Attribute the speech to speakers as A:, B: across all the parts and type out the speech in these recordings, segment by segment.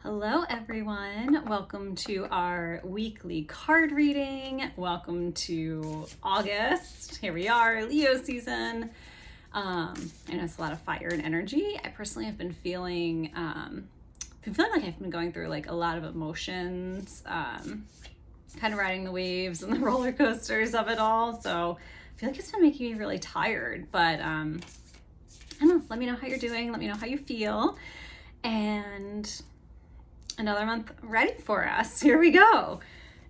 A: Hello everyone, welcome to our weekly card reading. Welcome to August. Here we are, Leo season. I know it's a lot of fire and energy. I personally have been feeling like I've been going through like a lot of emotions, kind of riding the waves and the roller coasters of it all. So I feel like it's been making me really tired, but I don't know, let me know how you're doing. Let me know how you feel. And another month ready for us. Here we go.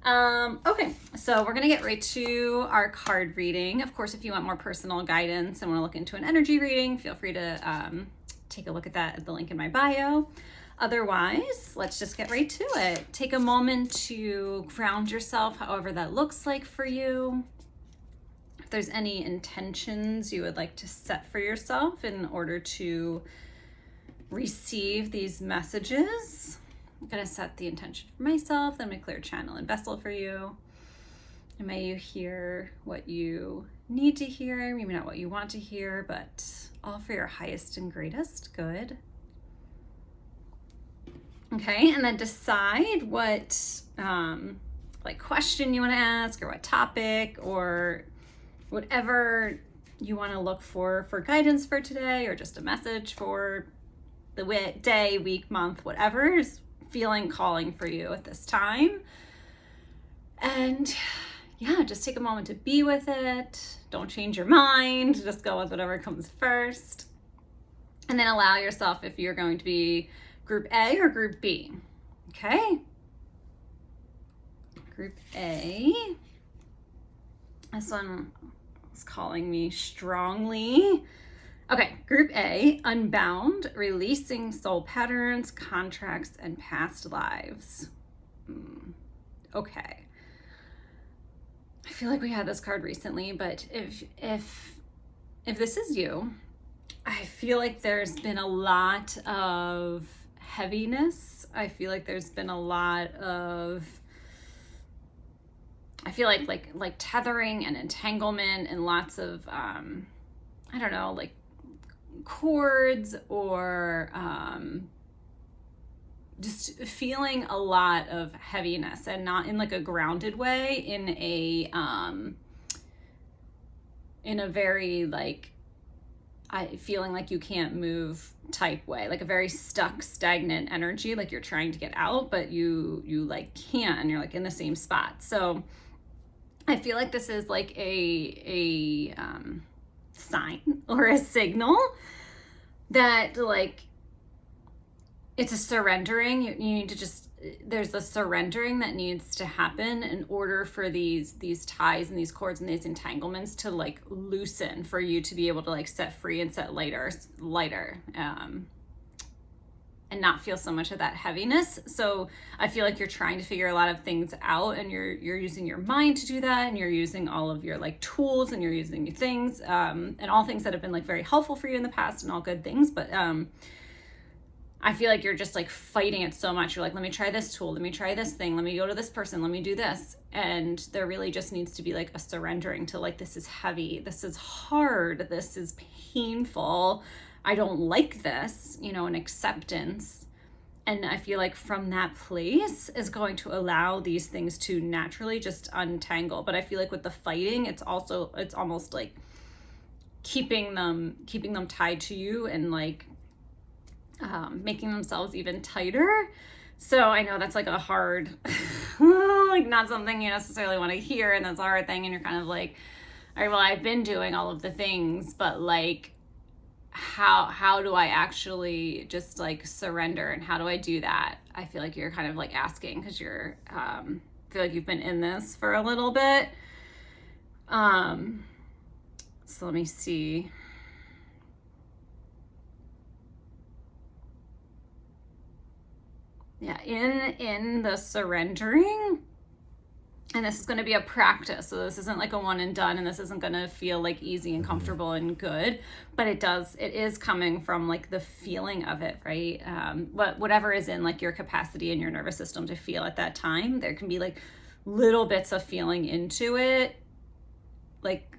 A: Okay, so we're gonna get right to our card reading. Of course, if you want more personal guidance and want to look into an energy reading, feel free to take a look at that at the link in my bio. Otherwise, let's just get right to it. Take a moment to ground yourself, however that looks like for you. If there's any intentions you would like to set for yourself in order to receive these messages. I'm going to set the intention for myself, then I'm going to clear channel and vessel for you. And may you hear what you need to hear, maybe not what you want to hear, but all for your highest and greatest good. Okay, and then decide what question you want to ask, or what topic, or whatever you want to look for guidance for today, or just a message for the day, week, month, whatever is calling for you at this time. And yeah, just take a moment to be with it. Don't change your mind. Just go with whatever comes first. And then allow yourself, if you're going to be group A or group B. Okay. Group A. This one is calling me strongly. Okay, group A, unbound, releasing soul patterns, contracts, and past lives. Okay. I feel like we had this card recently, but if this is you, I feel like there's been a lot of heaviness. I feel like there's been a lot of, I feel like tethering and entanglement and lots of I don't know, like cords, or just feeling a lot of heaviness, and not in like a grounded way, in a very like feeling like you can't move type way, like a very stuck, stagnant energy, like you're trying to get out but you like can't, and you're like in the same spot. So I feel like this is like a sign or a signal that like it's a surrendering. You need to just, there's a surrendering that needs to happen in order for these ties and these cords and these entanglements to like loosen, for you to be able to like set free and set lighter and not feel so much of that heaviness. So I feel like you're trying to figure a lot of things out, and you're using your mind to do that, and you're using all of your like tools, and you're using new things, and all things that have been like very helpful for you in the past, and all good things. But I feel like you're just like fighting it so much. You're like, let me try this tool, let me try this thing, let me go to this person, let me do this. And there really just needs to be like a surrendering to like, this is heavy, this is hard, this is painful, I don't like this, an acceptance. And I feel like from that place is going to allow these things to naturally just untangle. But I feel like with the fighting, it's almost like keeping them tied to you, and like making themselves even tighter. So I know that's like a hard, like not something you necessarily want to hear, and that's a hard thing. And you're kind of like, all right, well, I've been doing all of the things, but like, how do I actually just like surrender, and how do I do that? I feel like you're kind of like asking, because you're feel like you've been in this for a little bit. So let me see. Yeah, in the surrendering, and this is going to be a practice, so this isn't like a one and done, and this isn't going to feel like easy and comfortable and good, but it is coming from like the feeling of it, right? Whatever is in like your capacity in your nervous system to feel at that time. There can be like little bits of feeling into it, like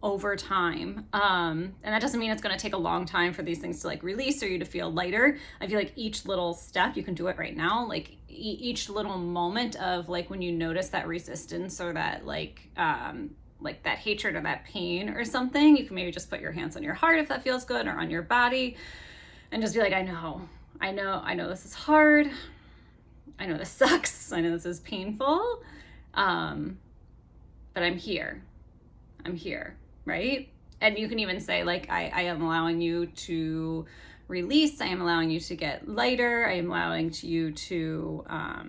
A: over time. And that doesn't mean it's going to take a long time for these things to like release or you to feel lighter. I feel like each little step, you can do it right now. Like each little moment of like when you notice that resistance or that like that hatred or that pain or something, you can maybe just put your hands on your heart if that feels good, or on your body, and just be like, I know this is hard. I know this sucks. I know this is painful. But I'm here, right? And you can even say like, I am allowing you to release. I am allowing you to get lighter. I am allowing you to, I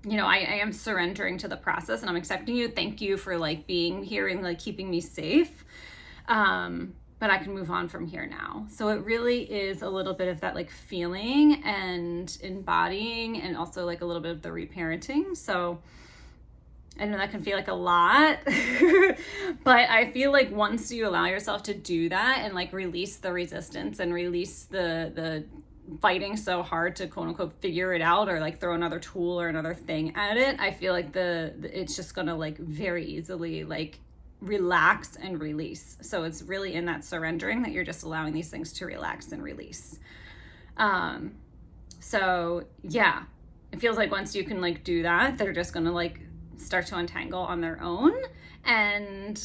A: am surrendering to the process and I'm accepting you. Thank you for like being here and like keeping me safe. But I can move on from here now. So it really is a little bit of that like feeling and embodying, and also like a little bit of the reparenting. So I know that can feel like a lot, but I feel like once you allow yourself to do that and like release the resistance and release the fighting so hard to quote unquote figure it out, or like throw another tool or another thing at it, I feel like it's just gonna like very easily like relax and release. So it's really in that surrendering that you're just allowing these things to relax and release. So yeah, it feels like once you can like do that, they're just gonna like start to untangle on their own. And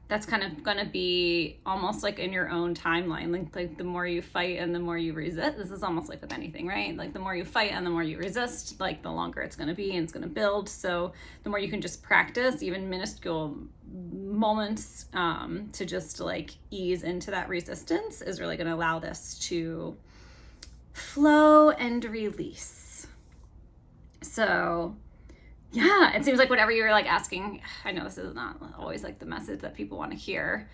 A: that's kind of gonna be almost like in your own timeline. Like the more you fight and the more you resist, this is almost like with anything, right? Like the more you fight and the more you resist, like the longer it's gonna be and it's gonna build. So the more you can just practice even minuscule moments to just like ease into that resistance is really gonna allow this to flow and release. So yeah, it seems like whatever you're like asking, I know this is not always like the message that people want to hear,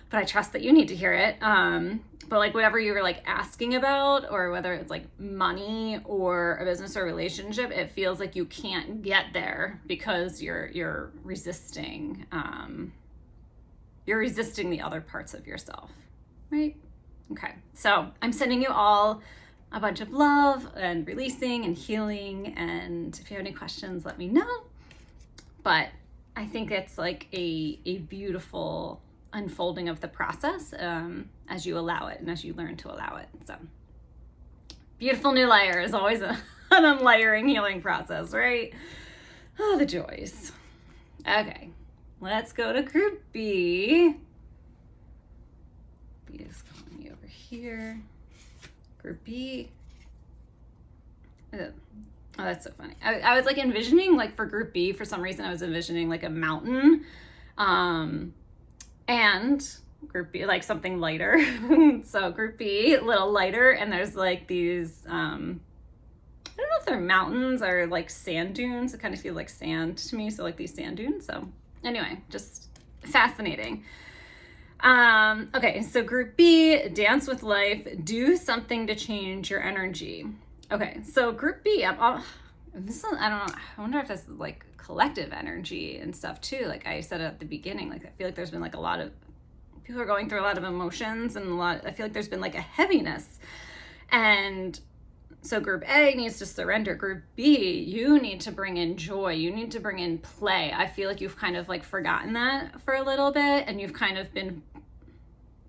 A: but I trust that you need to hear it. But like whatever you were like asking about, or whether it's like money or a business or relationship, it feels like you can't get there because you're resisting. You're resisting the other parts of yourself, right? Okay, so I'm sending you all a bunch of love and releasing and healing. And if you have any questions, let me know. But I think it's like a beautiful unfolding of the process as you allow it and as you learn to allow it. So beautiful new layer is always an unlayering healing process, right? Oh, the joys. Okay, let's go to group B. B is calling me over here. Group B. Oh, that's so funny. I was like envisioning, like for group B, for some reason I was envisioning like a mountain, and group B, like something lighter. So group B, a little lighter, and there's like these, I don't know if they're mountains or like sand dunes. It kind of feels like sand to me, so like these sand dunes. So anyway, just fascinating. Okay, so group B, dance with life, do something to change your energy. Okay, so group B, I don't know, I wonder if this is like collective energy and stuff too. Like I said at the beginning, like I feel like there's been like a lot of people are going through a lot of emotions and I feel like there's been like a heaviness. And so group A needs to surrender. Group B, you need to bring in joy. You need to bring in play. I feel like you've kind of like forgotten that for a little bit, and you've kind of been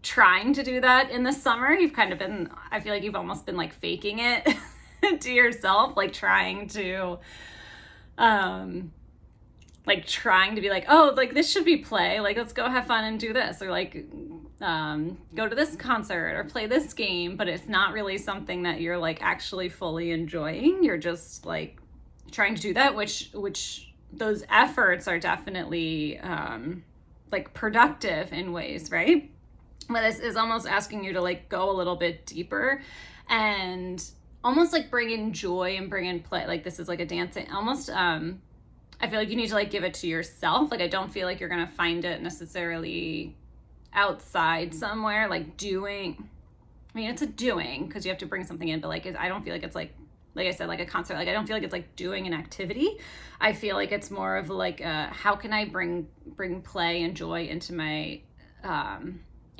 A: trying to do that in the summer. You've kind of been, I feel like you've almost been like faking it to yourself, like trying to be like, oh, like this should be play. Like, let's go have fun and do this. Or like, go to this concert or play this game, but it's not really something that you're like actually fully enjoying. You're just like trying to do that, which those efforts are definitely like productive in ways, right? But this is almost asking you to like go a little bit deeper and almost like bring in joy and bring in play. Like this is like a dancing, almost, I feel like you need to like give it to yourself. Like I don't feel like you're going to find it necessarily outside somewhere, like doing, I mean, it's a doing because you have to bring something in, but like, I don't feel like it's like I said, like a concert. Like I don't feel like it's like doing an activity. I feel like it's more of like, how can I bring play and joy into my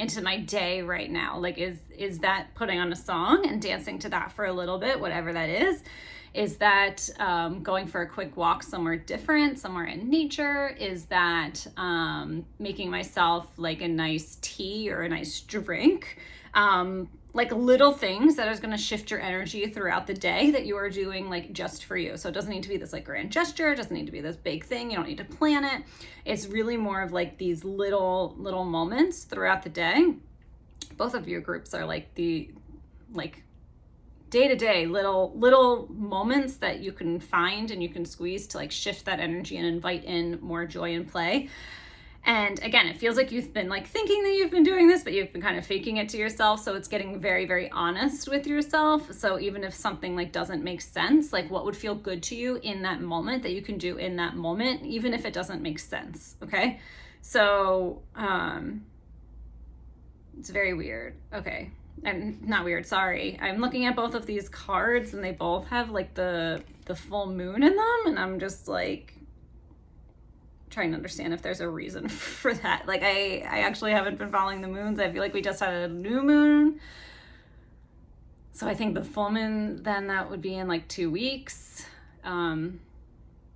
A: into my day right now? Like, is that putting on a song and dancing to that for a little bit, whatever that is? Is that going for a quick walk somewhere different, somewhere in nature? Is that making myself like a nice tea or a nice drink? Like little things that is going to shift your energy throughout the day that you are doing like just for you. So it doesn't need to be this like grand gesture. It doesn't need to be this big thing. You don't need to plan it. It's really more of like these little moments throughout the day. Both of your groups are like the like day-to-day little moments that you can find and you can squeeze to like shift that energy and invite in more joy and play. And again, it feels like you've been like thinking that you've been doing this, but you've been kind of faking it to yourself. So it's getting very, very honest with yourself. So even if something like doesn't make sense, like what would feel good to you in that moment that you can do in that moment, even if it doesn't make sense. Okay. So, it's very weird. Okay. And not weird. Sorry. I'm looking at both of these cards and they both have like the full moon in them. And I'm just like, trying to understand if there's a reason for that. Like I actually haven't been following the moons. I feel like we just had a new moon. So I think the full moon, then that would be in like 2 weeks. I don't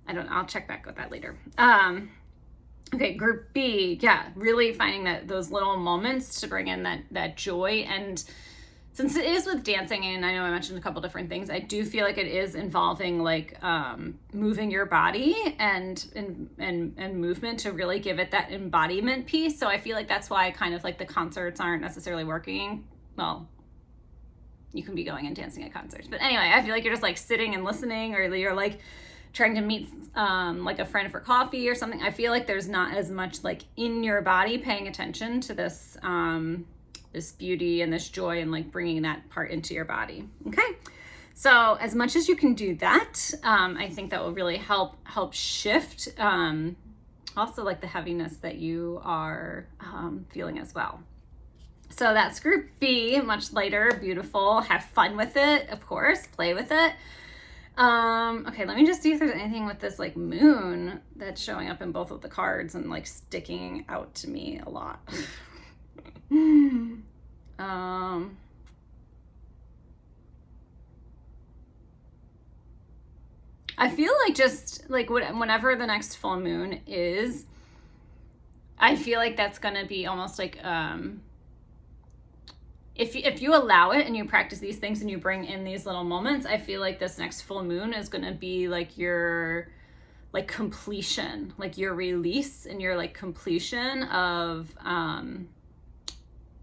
A: know. I'll check back with that later. Okay, group B. Yeah, really finding that those little moments to bring in that joy. And since it is with dancing, and I know I mentioned a couple different things, I do feel like it is involving like moving your body and movement to really give it that embodiment piece. So I feel like that's why kind of like the concerts aren't necessarily working. Well, you can be going and dancing at concerts, but anyway, I feel like you're just like sitting and listening, or you're like trying to meet like a friend for coffee or something. I feel like there's not as much like in your body paying attention to this this beauty and this joy and like bringing that part into your body. Okay. So as much as you can do that, I think that will really help shift also like the heaviness that you are feeling as well. So that's group B, much lighter, beautiful, have fun with it, of course, play with it. Okay, let me just see if there's anything with this like moon that's showing up in both of the cards and like sticking out to me a lot. I feel like just like whenever the next full moon is, I feel like that's gonna be almost like if you allow it and you practice these things and you bring in these little moments, I feel like this next full moon is gonna be like your like completion, like your release and your like completion of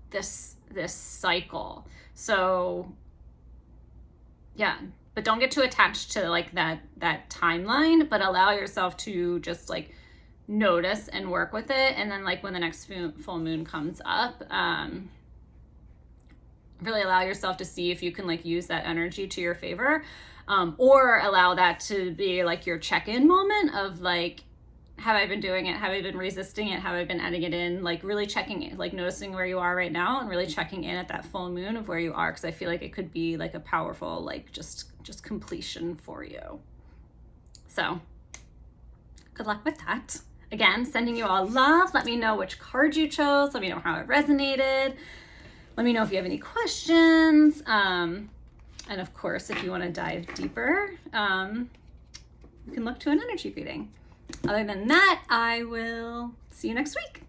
A: this cycle. So yeah, but don't get too attached to like that timeline, but allow yourself to just like notice and work with it. And then like when the next full moon comes up, really allow yourself to see if you can like use that energy to your favor, or allow that to be like your check-in moment of like, have I been doing it? Have I been resisting it? Have I been adding it in? Like really checking it, like noticing where you are right now and really checking in at that full moon of where you are. Cause I feel like it could be like a powerful, like just completion for you. So good luck with that. Again, sending you all love. Let me know which card you chose. Let me know how it resonated. Let me know if you have any questions. And of course, if you want to dive deeper, you can look to an energy reading. Other than that, I will see you next week.